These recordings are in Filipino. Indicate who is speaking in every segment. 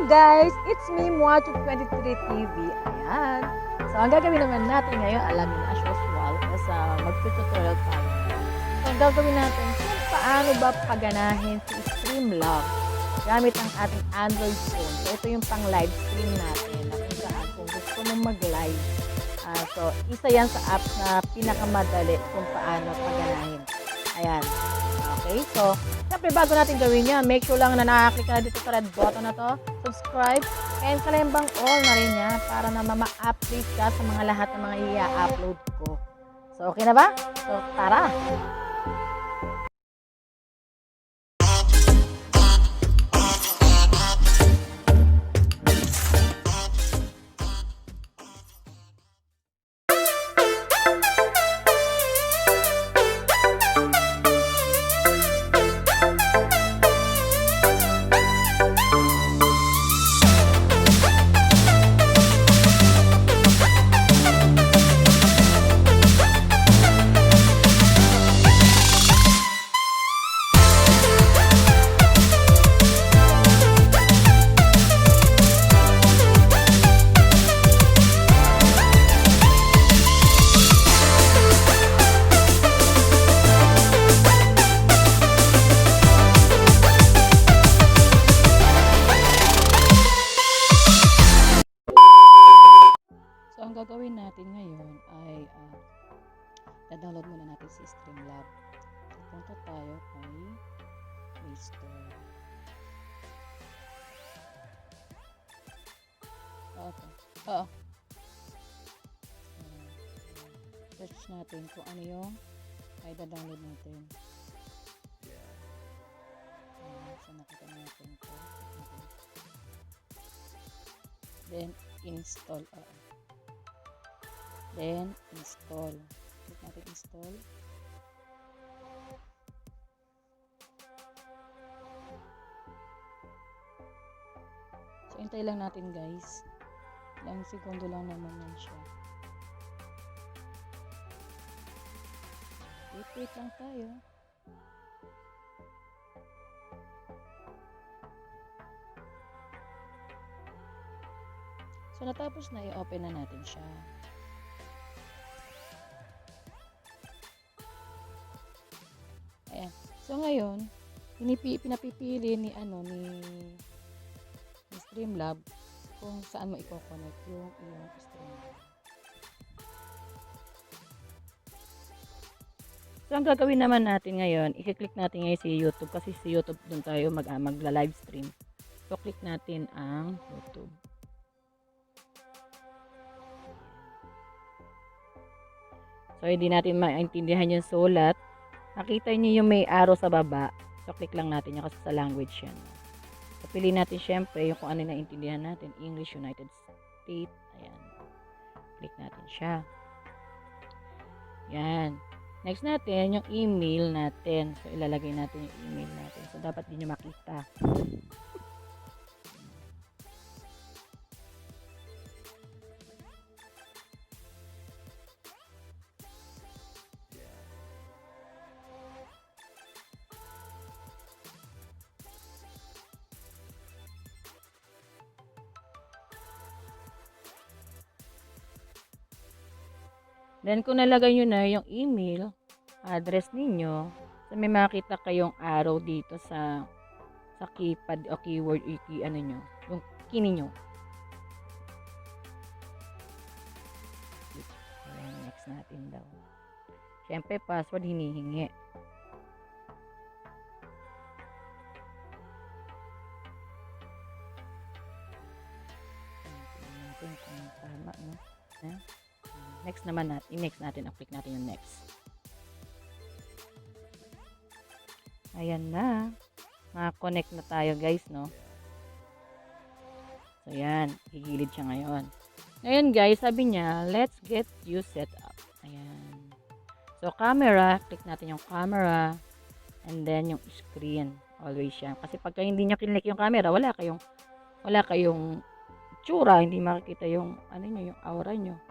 Speaker 1: guys! It's me, Moacho23TV. Ayan. So, ang gagawin naman natin ngayon, alam niyo as usual, kasi mag-tutorial tayo. So, ang gagawin natin kung paano ba paganahin si StreamLabs gamit ang ating Android phone. So, ito yung pang live stream natin na kung saan kung gusto mong mag-live. So, isa yan sa apps na pinakamadali kung paano paganahin. Ayan. Okay, so, siyempre bago natin gawin yan, make sure lang na nakaklik ka na dito sa red button na to, subscribe, and kalembang all na rin yan para na ma-update ka sa mga lahat ng mga i-upload ko. So, okay na ba? So, tara! So, ang gagawin natin ngayon ay download muna natin si StreamLabs. Punta tayo kay Play Store. Okay. Oo. Search natin kung ano yung ay download natin. So, nakita natin ito. Then, install. Then, install. Click natin install. So, hintay lang natin guys. Ilang segundo lang naman yan siya. Wait lang tayo. So, natapos na, i-open na natin siya. Ayan. So, ngayon, pinapipili ni StreamLabs kung saan mo i-connect yung iyong StreamLabs. So, ang gagawin naman natin ngayon, i-click natin ngayon si YouTube kasi si YouTube doon tayo magla-live stream. So, click natin ang YouTube. So, hindi natin maintindihan yung sulat. Nakita niyo yung may arrow sa baba. So, click lang natin yung kasi sa language yan. So, piliin natin syempre yung kung ano na intindihan natin. English, United States. Ayan. Click natin siya. Yan. Next natin, yung email natin. So, ilalagay natin yung email natin. So, dapat din nyo makita. Then, kung nalagay nyo na yung email, address ninyo, so may makita kayong arrow dito sa keypad o keyword, yung key ninyo. Ayan, next natin daw. Siyempre, password hinihingi. Tingnan natin kung tama, no? Next naman natin, click natin yung next. Ayan na. Maka-connect na tayo guys, no? So, yan. Higilid siya ngayon. Ngayon guys, sabi niya, let's get you set up. Ayan. So, camera. Click natin yung camera. And then, yung screen. Always yan. Kasi pagka hindi niya click yung camera, wala kayong tsura. Hindi makikita yung, yung aura nyo.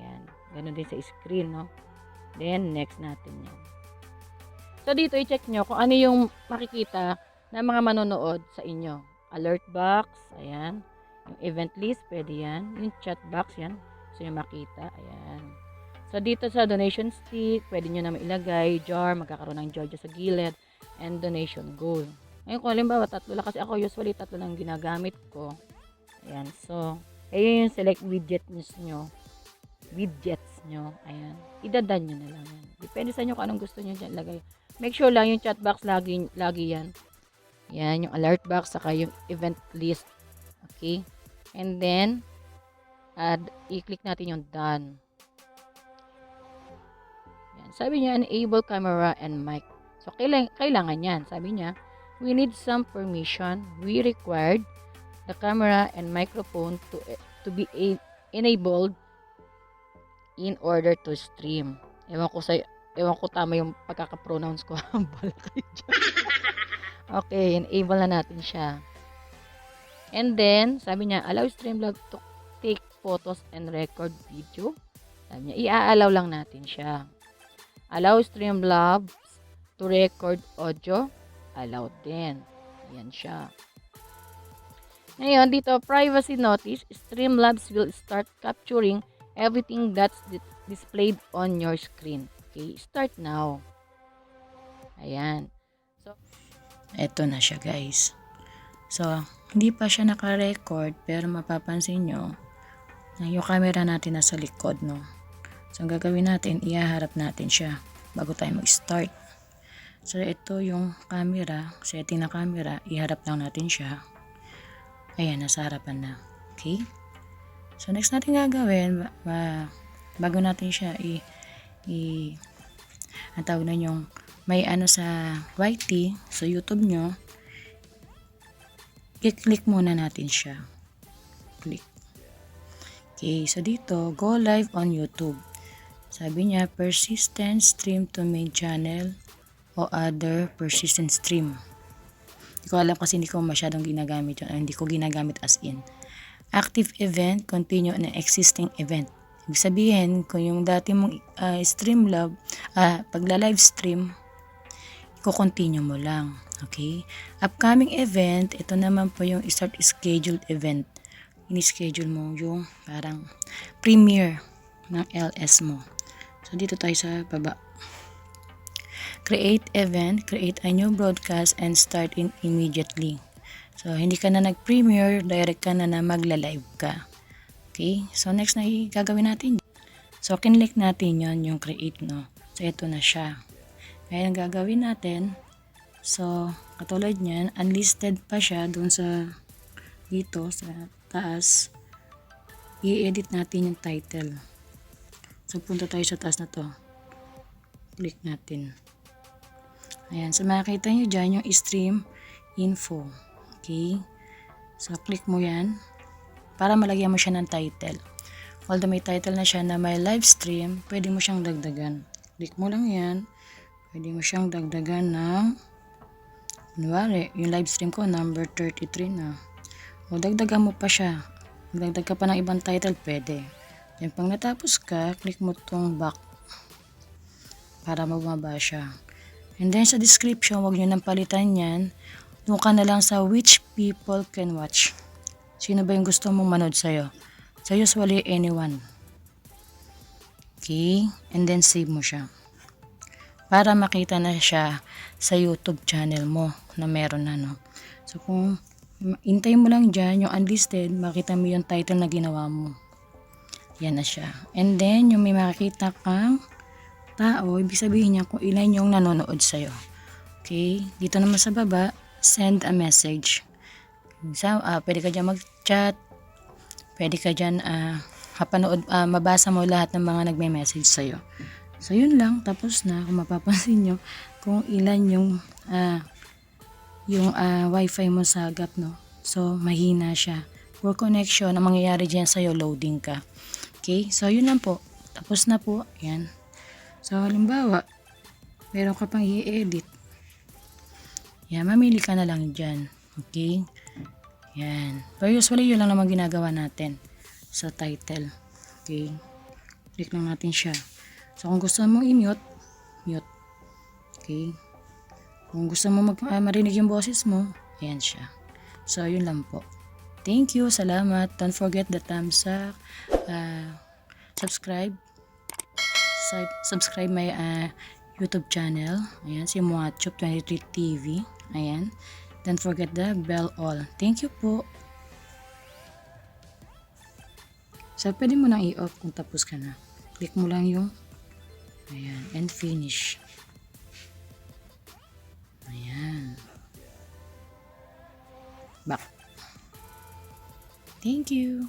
Speaker 1: Ayan. Ganun din sa screen, no? Then, next natin yan. So, dito i-check nyo kung ano yung makikita ng mga manonood sa inyo. alert box, ayan. Yung event list, pwede yan. Yung chat box, yan. Gusto nyo makita, ayan. So, dito sa donation stick, pwede nyo na mailagay, jar, magkakaroon ng jar sa gilid, and donation goal. Ngayon, kung halimbawa, tatlo lang, kasi ako usually tatlo lang ginagamit ko. Ayan, so, ayun yung select widgets nyo. Ayan. Idadan nyo na lang yan. Depende sa inyo kung anong gusto nyo dyan lagay. Make sure lang yung chat box lagi yan. Yan, yung alert box, saka yung event list. Okay? And then, i-click natin yung done. Yan. Sabi niya, enable camera and mic. So, kailangan yan. Sabi niya, we need some permission. We required the camera and microphone to be enabled in order to stream. Ewan ko tama yung pagkaka-pronounce ko. Bala kayo dyan. Okay, enable na natin siya. And then, sabi niya, allow StreamLabs to take photos and record video. Sabi niya, i-allow lang natin siya. Allow StreamLabs to record audio. Allow din. Ayan siya. Ngayon, dito, privacy notice, StreamLabs will start capturing everything that's displayed on your screen. Okay, start now. Ayan. So, eto na siya, guys. So, hindi pa siya naka-record, pero mapapansin nyo na yung camera natin nasa likod, no? So, ang gagawin natin, ihaharap natin siya bago tayo mag-start. So, ito yung camera, setting na camera, iharap lang natin siya. Ayan, nasa harapan na. Okay? So, next natin gagawin, bago natin siya ang tawag na yung may ano sa YT, so YouTube nyo, i-click muna natin siya. Click. Okay, so dito, go live on YouTube. Sabi niya, persistent stream to main channel o other persistent stream. Hindi ko alam kasi hindi ko masyadong ginagamit yun. Hindi ko ginagamit as in. Active event, continue an existing event. Ibig sabihin, kung yung dati mong StreamLabs, pagla-live stream, i-continue mo lang. Okay? Upcoming event, ito naman po yung start scheduled event. Ini-schedule mo yung parang premiere ng LS mo. So, dito tayo sa baba. Create event, create a new broadcast, and start in immediately. So, hindi ka na nag-premiere, direct ka na magla-live ka. Okay? So, next na gagawin natin. So, kinlik natin yon yung create, no? So, ito na siya. Ngayon, gagawin natin. So, katulad niyan, unlisted pa siya dun sa dito, sa taas. I-edit natin yung title. So, punta tayo sa taas na to. Click natin. Ayan. So, makikita nyo dyan yung stream info. Okay? So, click mo yan para malagyan mo siya ng title. Although may title na siya na may live stream, pwede mo siyang dagdagan. Click mo lang yan. Pwede mo siyang dagdagan ng kunwari, yung live stream ko, number 33 na. O, dagdagan mo pa siya. Magdagdag ka pa ng ibang title, pwede. Then, pag natapos ka, click mo tong back para mababa siya. And then, sa description, huwag nyo nang palitan yan. Doon ka na lang sa which people can watch. Sino ba yung gusto mong manood sa'yo? So, usually, anyone. Okay? And then, save mo siya. Para makita na siya sa YouTube channel mo na meron na, no? So, kung intay mo lang dyan, yung unlisted, makita mo yung title na ginawa mo. Yan na siya. And then, yung may makikita kang tao, ibig sabihin niya kung ilan yung nanonood sa'yo. Okay? Dito naman sa baba, send a message. Pwede ka dyan mag-chat. Pwede ka dyan mabasa mo lahat ng mga nagme-message sa'yo. So, yun lang. Tapos na, kung mapapansin nyo, kung ilan yung wifi mo sa gap, no? So, mahina siya. Poor connection, ang mangyayari dyan sa'yo, loading ka. Okay? So, yun lang po. Tapos na po. Yan. So, halimbawa, meron ka pang i-edit. Yan, mamili ka na lang dyan. Okay? Yan. Pero usually, yun lang naman ginagawa natin sa title. Okay? Click lang natin siya. So, kung gusto mong i-mute, mute. Okay? Kung gusto mo marinig yung boses mo, ayan siya.
Speaker 2: So, yun lang po. Thank you, salamat. Don't forget the thumbs up, subscribe, subscribe my YouTube channel. Ayan, si Muachop23 TV. Ayan. Don't forget the bell all. Thank you po. So, pwede mo nang i-off kung tapos ka na. Click mo lang yung ayan, and finish. Ayan. Back. Thank you.